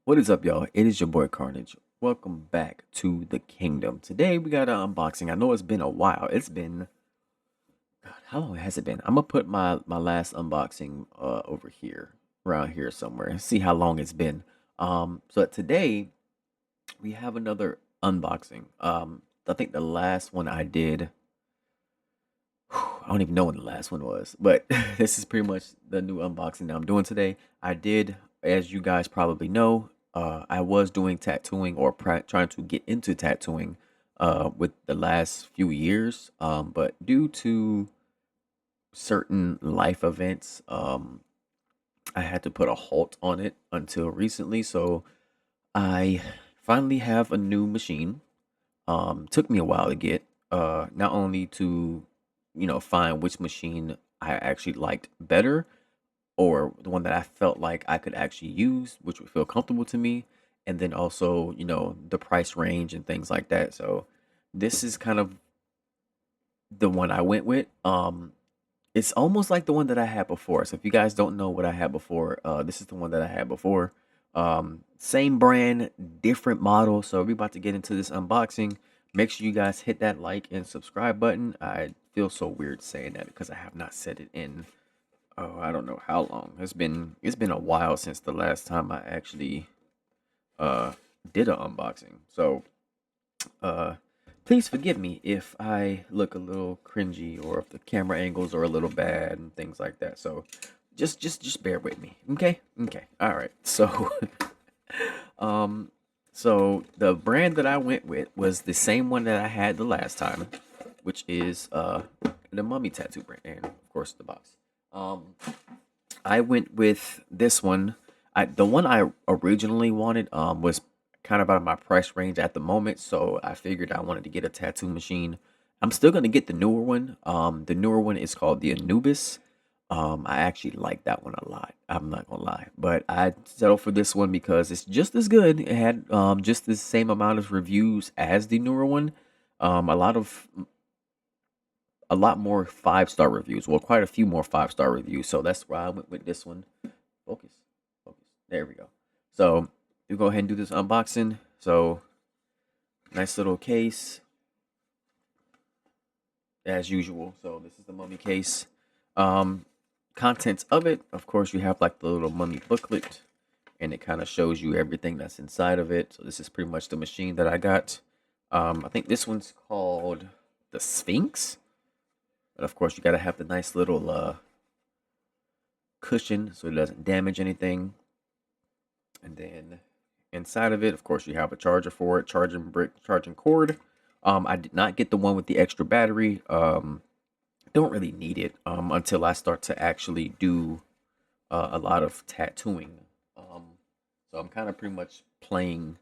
What is up, y'all? It is your boy Carnage. Welcome back to the kingdom. Today we got an unboxing. I know it's been a while. It's been God, how long has it been? I'm gonna put my last unboxing over here, around here somewhere, and see how long it's been. So today we have another unboxing. I think the last one I did, I don't even know when the last one was, but this is pretty much the new unboxing that I'm doing today. I did, as you guys probably know, I was doing tattooing or trying to get into tattooing with the last few years. But due to certain life events, I had to put a halt on it until recently. So I finally have a new machine. Took me a while to get, not only to, find which machine I actually liked better or the one that I felt like I could actually use, which would feel comfortable to me, and then also, the price range and things like that. So this is kind of the one I went with. It's almost like the one that I had before. So if you guys don't know what I had before, this is the one that I had before. Same brand, different model. So we're about to get into this unboxing. Make sure you guys hit that like and subscribe button. I feel so weird saying that because I have not said it in, oh, I don't know how long. It's been a while since the last time I actually uh did an unboxing. So uh, please forgive me if I look a little cringy or if the camera angles are a little bad and things like that. So just bear with me. Okay? Okay. All right. So um so the brand that I went with was the same one that I had the last time, which is the Mummy Tattoo brand, and of course the box. Um I went with this one. The one I originally wanted was kind of out of my price range at the moment, so I figured I wanted to get a tattoo machine. I'm still gonna get the newer one. The newer one is called the Anubis. I actually like that one a lot. I'm not gonna lie, but I settled for this one because it's just as good. It had just the same amount of reviews as the newer one. Um, a lot of a lot more 5-star reviews. Well, quite a few more 5-star reviews. So that's why I went with this one. Focus. Focus. There we go. So you go ahead and do this unboxing. So nice little case as usual. So this is the mummy case. Um, Contents of it, of course, you have like the little mummy booklet, and it kind of shows you everything that's inside of it. So this is pretty much the machine that I got. I think this one's called the Sphinx. But of course, you got to have the nice little cushion so it doesn't damage anything. And then inside of it, of course, you have a charger for it, charging brick, charging cord. I did not get the one with the extra battery. Don't really need it until I start to actually do a lot of tattooing. So I'm kind of pretty much playing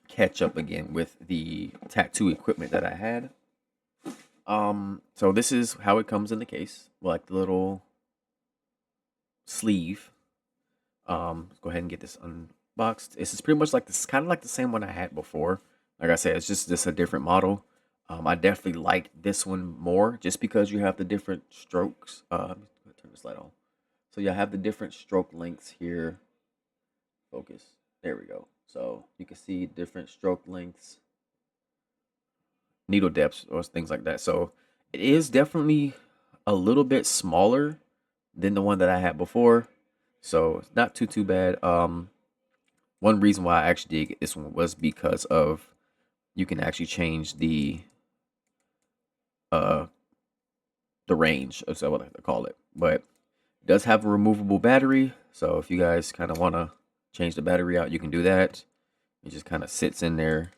catch up again with the tattoo equipment that I had. So this is how it comes in the case, like the little sleeve. Let's go ahead and get this unboxed. This is pretty much like this, kind of like the same one I had before. Like I said, it's just a different model. I definitely like this one more just because you have the different strokes. Let me turn this light on. So you have the different stroke lengths here. Focus. There we go. So you can see different stroke lengths, needle depths, or things like that. So it is definitely a little bit smaller than the one that I had before. So it's not too bad. One reason why I actually did get this one was because of you can actually change uh the range, is what I like to call it. But it does have a removable battery, so if you guys kind of want to change the battery out, you can do that. It just kind of sits in there.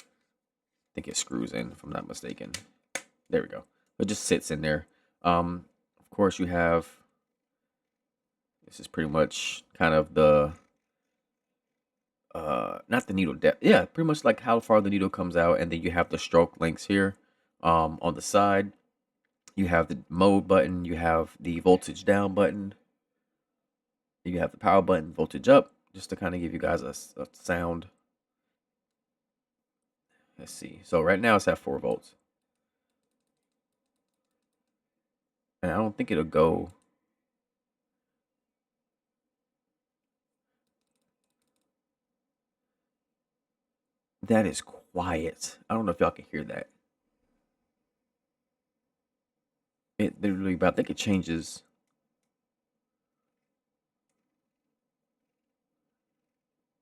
I think it screws in, if I'm not mistaken. There we go. It just sits in there. Of course, you have, this is pretty much kind of the not the needle depth, yeah, pretty much like how far the needle comes out, and then you have the stroke lengths here. On the side you have the mode button, you have the voltage down button, you have the power button, voltage up, just to kind of give you guys a sound. Let's see, so right now it's at 4 volts, and I don't think it'll go. That is quiet. I don't know if y'all can hear that. It literally, but I think it changes.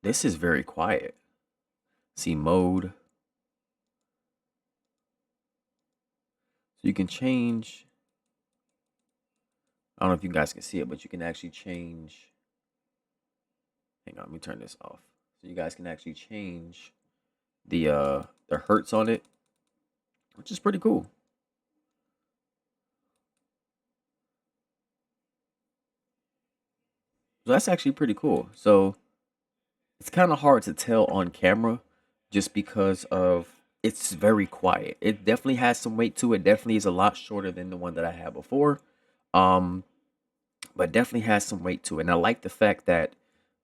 This is very quiet. See mode. So you can change. I don't know if you guys can see it, but you can actually change. Hang on, let me turn this off. So you guys can actually change the hertz on it, which is pretty cool. So that's actually pretty cool. So it's kind of hard to tell on camera just because of it's very quiet. It definitely has some weight to it. Definitely is a lot shorter than the one that I had before. Um, but definitely has some weight to it. And I like the fact that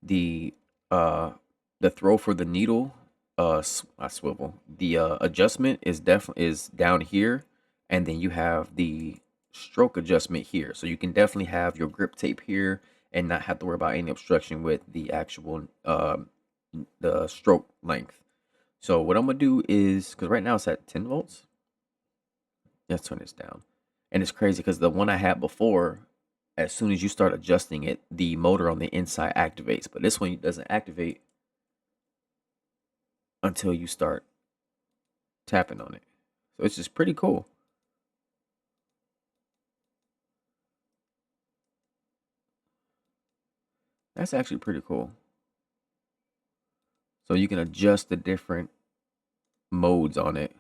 the uh the throw for the needle I swivel the adjustment is definitely is down here, and then you have the stroke adjustment here, so you can definitely have your grip tape here and not have to worry about any obstruction with the actual the stroke length. So what I'm gonna do is, because right now it's at 10 volts, let's turn this down. And it's crazy because the one I had before, as soon as you start adjusting it, the motor on the inside activates. But this one doesn't activate until you start tapping on it. So it's just pretty cool. That's actually pretty cool. So you can adjust the different modes on it.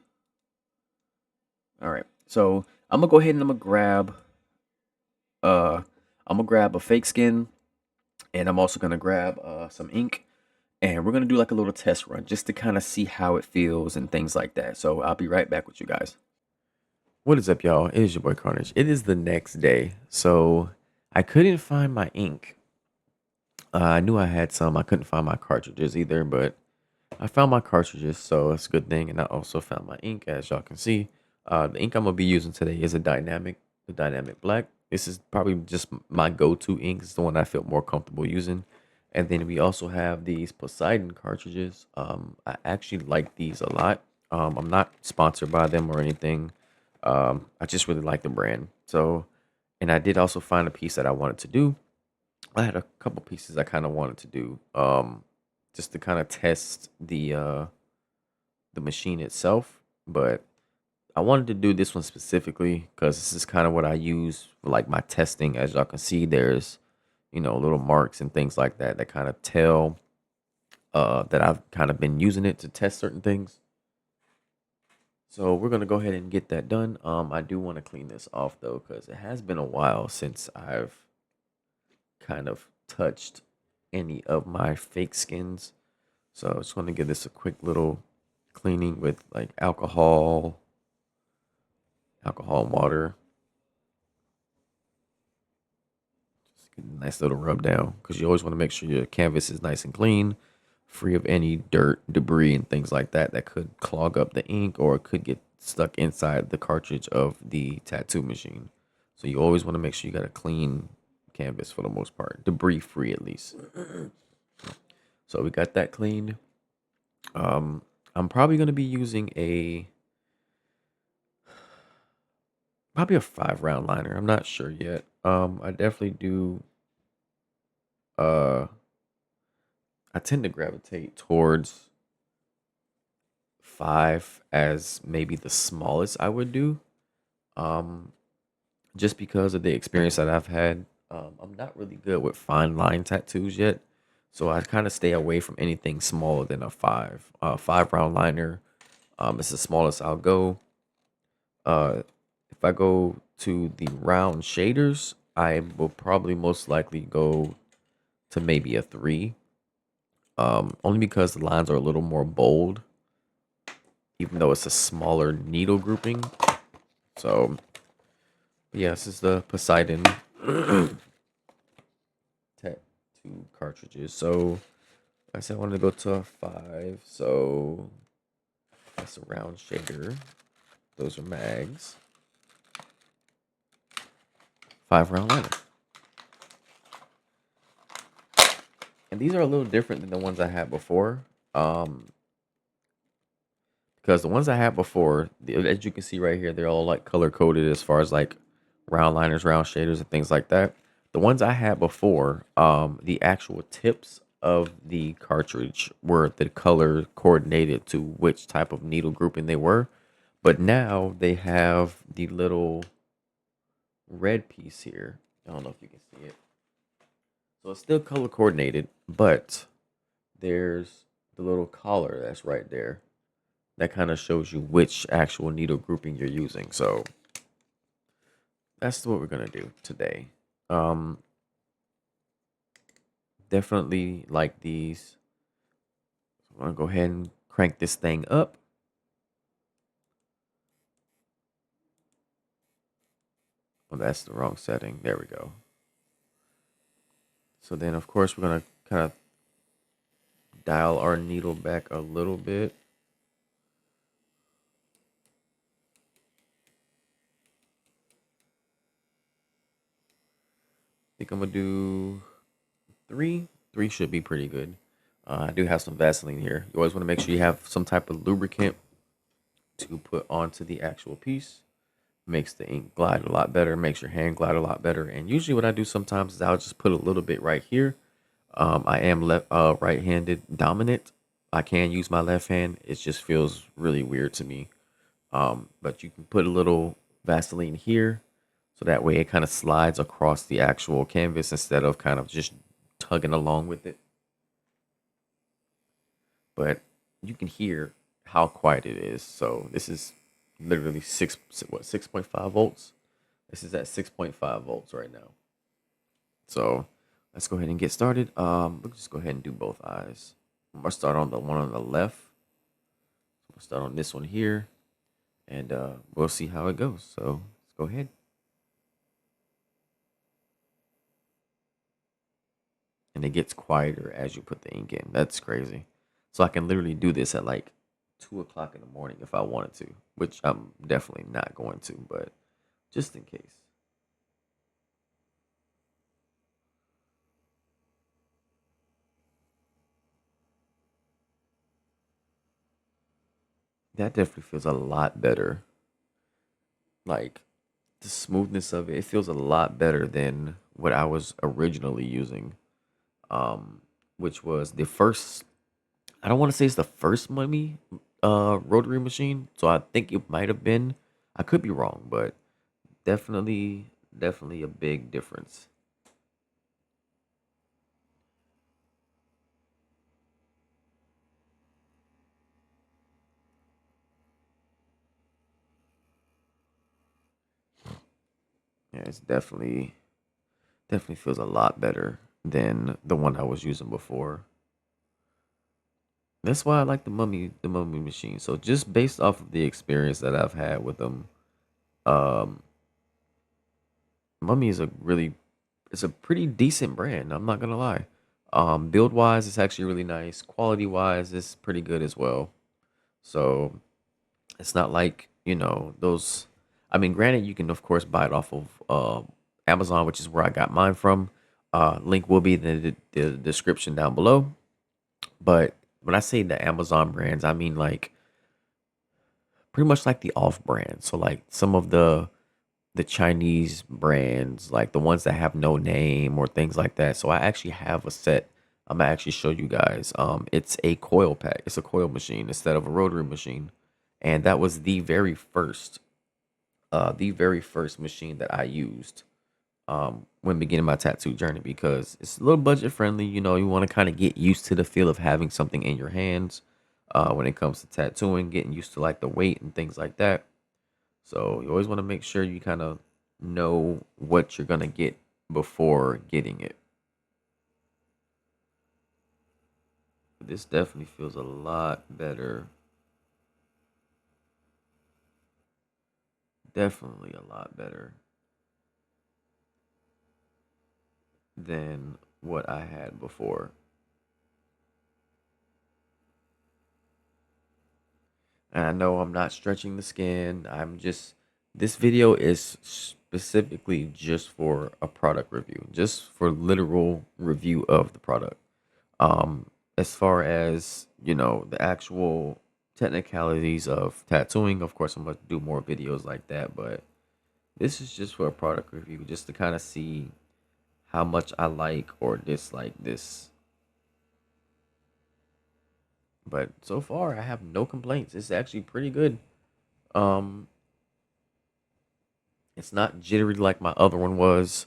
All right. So I'm gonna go ahead and uh I'm gonna grab a fake skin, and I'm also gonna grab some ink, and we're gonna do like a little test run just to kind of see how it feels and things like that. So I'll be right back with you guys. What is up, y'all? It is your boy Carnage. It is the next day, so I couldn't find my ink. I knew I had some. I couldn't find my cartridges either, but I found my cartridges, so it's a good thing. And I also found my ink, as y'all can see. The ink I'm gonna be using today is the dynamic black. This is probably just my go-to ink. It's the one I feel more comfortable using. And then we also have these Poseidon cartridges. I actually like these a lot. I'm not sponsored by them or anything. I just really like the brand. So, and I did also find a piece that I wanted to do. I had a couple pieces I kind of wanted to do, just to kind of test the machine itself. But I wanted to do this one specifically because this is kind of what I use for like my testing. As y'all can see, there's little marks and things like that that kind of tell that I've kind of been using it to test certain things. So we're gonna go ahead and get that done. I do want to clean this off though because it has been a while since I've kind of touched any of my fake skins. So I just want to give this a quick little cleaning with like alcohol and water. Just get a nice little rub down because you always want to make sure your canvas is nice and clean, free of any dirt, debris, and things like that that could clog up the ink or it could get stuck inside the cartridge of the tattoo machine. So you always want to make sure you got a clean canvas for the most part, debris free at least. So we got that cleaned. I'm probably gonna be using probably a 5 round liner. I'm not sure yet. I definitely do. Uh, I tend to gravitate towards 5 as maybe the smallest I would do. Um, just because of the experience that I've had. I'm not really good with fine line tattoos yet, so I kind of stay away from anything smaller than a 5 round liner. It's the smallest I'll go. If I go to the round shaders, I will probably most likely go to maybe a 3. Only because the lines are a little more bold, even though it's a smaller needle grouping. So, yeah, this is the Poseidon tattoo cartridges. So, I said I wanted to go to a 5. So, that's a round shader. Those are mags. 5 round liner. And these are a little different than the ones I had before. because the ones I had before, as you can see right here, they're all like color coded as far as like round liners, round shaders, and things like that. The ones I had before, the actual tips of the cartridge were the color coordinated to which type of needle grouping they were. But now they have the little red piece here. I don't know if you can see it. So it's still color coordinated, but there's the little collar that's right there. That kind of shows you which actual needle grouping you're using. So that's what we're gonna do today. Um, Definitely like these. I'm gonna go ahead and crank this thing up. Oh, that's the wrong setting. There we go. So then, of course, we're gonna kind of dial our needle back a little bit. I think I'm gonna do three. Three should be pretty good. I do have some Vaseline here. You always want to make sure you have some type of lubricant to put onto the actual piece. Makes the ink glide a lot better, makes your hand glide a lot better. And usually what I do sometimes is I'll just put a little bit right here. I am left right-handed dominant. I can use my left hand. It just feels really weird to me. But you can put a little Vaseline here so that way it kind of slides across the actual canvas instead of kind of just tugging along with it. But you can hear how quiet it is. So this is literally 6.5 volts. This is at 6.5 volts right now. So let's go ahead and get started. Let's just go ahead and do both eyes. I'm gonna start on the one on the left. We'll start on this one here, and we'll see how it goes. So let's go ahead. And it gets quieter as you put the ink in. That's crazy. So I can literally do this at like 2 o'clock in the morning if I wanted to, which I'm definitely not going to, but just in case. That definitely feels a lot better. Like the smoothness of it, it feels a lot better than what I was originally using. Um, which was the first, I don't want to say it's the first mummy rotary machine. So I think it might have been. I could be wrong, but definitely a big difference. Yeah, it's definitely feels a lot better than the one I was using before. That's why I like the mummy machine. So just based off of the experience that I've had with them, um, Mummy is a really, it's a pretty decent brand. I'm not gonna lie. Build wise, it's actually really nice. Quality wise, it's pretty good as well. So it's not like those. I mean, granted, you can of course buy it off of Amazon, which is where I got mine from. Link will be in the description down below. But when I say the Amazon brands, I mean like pretty much like the off brand. So like some of the Chinese brands, like the ones that have no name or things like that. So I actually have a set. I'm gonna actually show you guys. It's a coil pack. It's a coil machine instead of a rotary machine, and that was the very first machine that I used when beginning my tattoo journey because it's a little budget friendly. You want to kind of get used to the feel of having something in your hands when it comes to tattooing, getting used to like the weight and things like that. So you always want to make sure you kind of know what you're gonna get before getting it. This definitely feels a lot better. Definitely a lot better than what I had before. And I know I'm not stretching the skin. This video is specifically just for a product review, just for literal review of the product. As far as, the actual technicalities of tattooing. Of course, I'm gonna do more videos like that, but this is just for a product review, just to kind of see how much I like or dislike this. But so far, I have no complaints. It's actually pretty good. Um, it's not jittery like my other one was.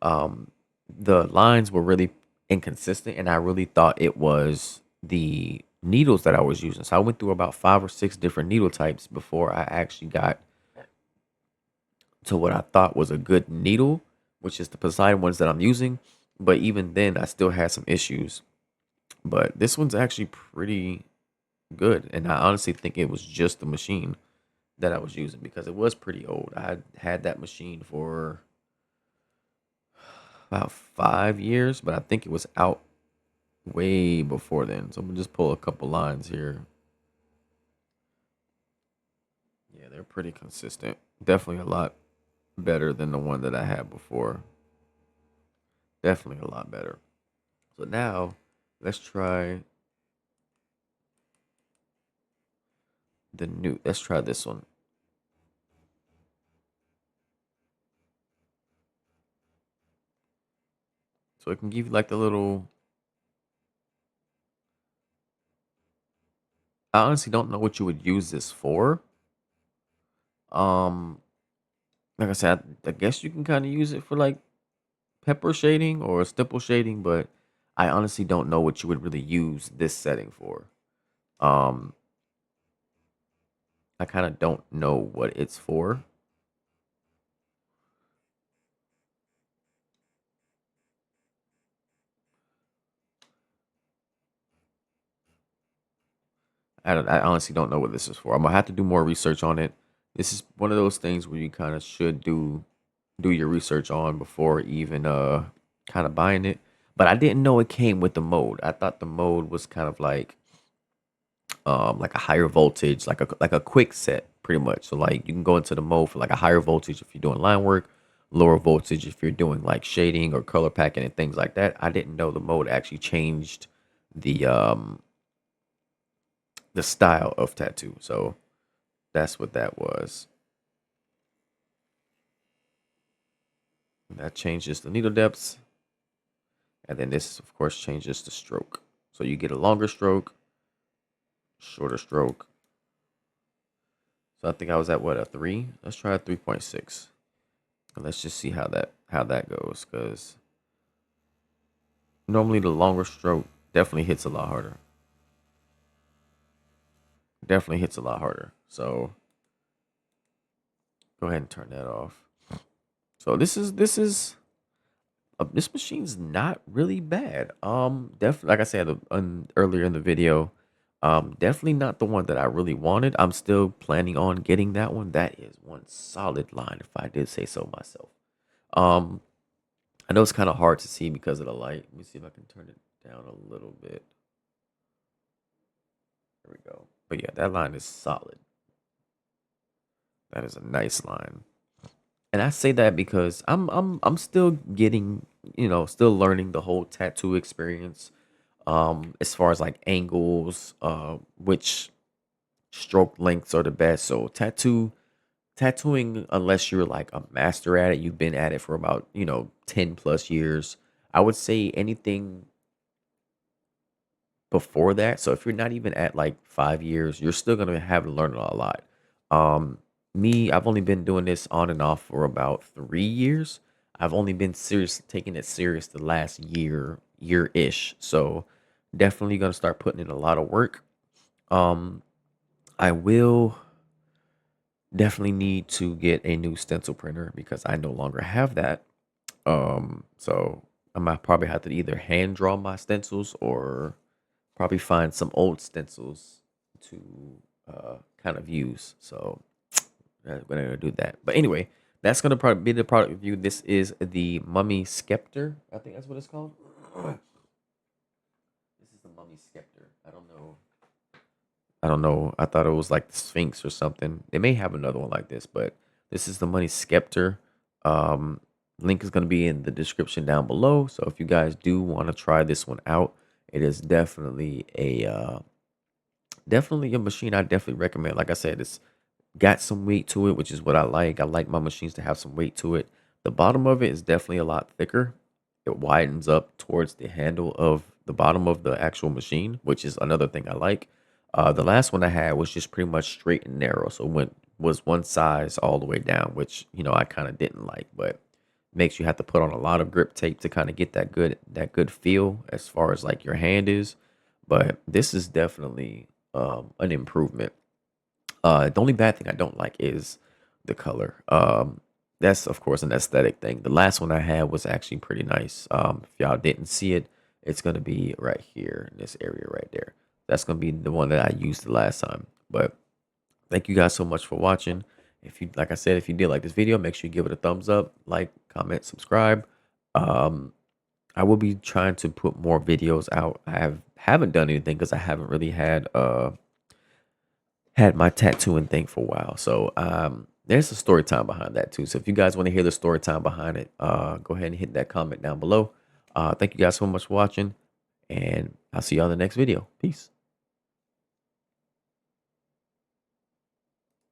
Um, the lines were really inconsistent, and I really thought it was the needles that I was using. So I went through about 5 or 6 different needle types before I actually got to what I thought was a good needle, which is the Poseidon ones that I'm using. But even then, I still had some issues. But this one's actually pretty good, and I honestly think it was just the machine that I was using because it was pretty old. I had that machine for about 5 years, but I think it was out way before then. So I'm gonna just pull a couple lines here. Yeah, they're pretty consistent. Definitely a lot better than the one that I had before. Definitely a lot better. So now let's try let's try this one. So it can give you like the little. I honestly don't know what you would use this for. Um, like I said, I guess you can kind of use it for like pepper shading or stipple shading, but I honestly don't know what you would really use this setting for. Um, I kind of don't know what it's for. I honestly don't know what this is for. I'm gonna have to do more research on it. This is one of those things where you kind of should do your research on before even kind of buying it. But I didn't know it came with the mode. I thought the mode was kind of like a higher voltage, like a quick set, pretty much. So like you can go into the mode for like a higher voltage if you're doing line work, lower voltage if you're doing like shading or color packing and things like that. I didn't know the mode actually changed the um the style of tattoo. So that's what that was. That changes the needle depths, and then this of course changes the stroke. So you get a longer stroke, shorter stroke. So I think I was at what, a 3? Let's try a 3.6. And let's just see how that goes, because normally the longer stroke definitely hits a lot harder. Definitely hits a lot harder. So go ahead and turn that off. So this machine's not really bad. Definitely, like I said earlier in the video, definitely not the one that I really wanted. I'm still planning on getting that one. That is one solid line, if I did say so myself. Um, I know it's kind of hard to see because of the light. Let me see if I can turn it down a little bit. There we go. But yeah, that line is solid. That is a nice line. And I say that because I'm still getting, still learning the whole tattoo experience. As far as like angles, which stroke lengths are the best. So tattooing, unless you're like a master at it, you've been at it for about, 10 plus years. I would say anything before that. So if you're not even at like 5 years, you're still gonna have to learn a lot. Um, I've only been doing this on and off for about 3 years. I've only been taking it serious the last year-ish. So definitely gonna start putting in a lot of work. Um, I will definitely need to get a new stencil printer because I no longer have that. So I might probably have to either hand draw my stencils or probably find some old stencils to kind of use. So we're gonna do that. But anyway, that's gonna probably be the product review. This is the Mummy Scepter. I think that's what it's called. This is the Mummy Scepter. I don't know. I don't know. I thought it was like the Sphinx or something. They may have another one like this, but this is the Money Scepter. Um, Link is going to be in the description down below. So if you guys do want to try this one out, it is definitely definitely a machine I definitely recommend. Like I said, it's got some weight to it, which is what I like. I like my machines to have some weight to it. The bottom of it is definitely a lot thicker. It widens up towards the handle of the bottom of the actual machine, which is another thing I like. The last one I had was just pretty much straight and narrow, so went was one size all the way down, which I kind of didn't like, but makes you have to put on a lot of grip tape to kind of get that good feel as far as like your hand is. But this is definitely an improvement. The only bad thing I don't like is the color. That's of course an aesthetic thing. The last one I had was actually pretty nice. If y'all didn't see it, it's gonna be right here in this area right there. That's gonna be the one that I used the last time. But thank you guys so much for watching. If you, like I said, if you did like this video, make sure you give it a thumbs up, like, comment, subscribe. Um, I will be trying to put more videos out. Haven't done anything because I haven't really had my tattooing thing for a while. So there's a story time behind that too. So if you guys want to hear the story time behind it, go ahead and hit that comment down below. Thank you guys so much for watching, and I'll see you on the next video. Peace.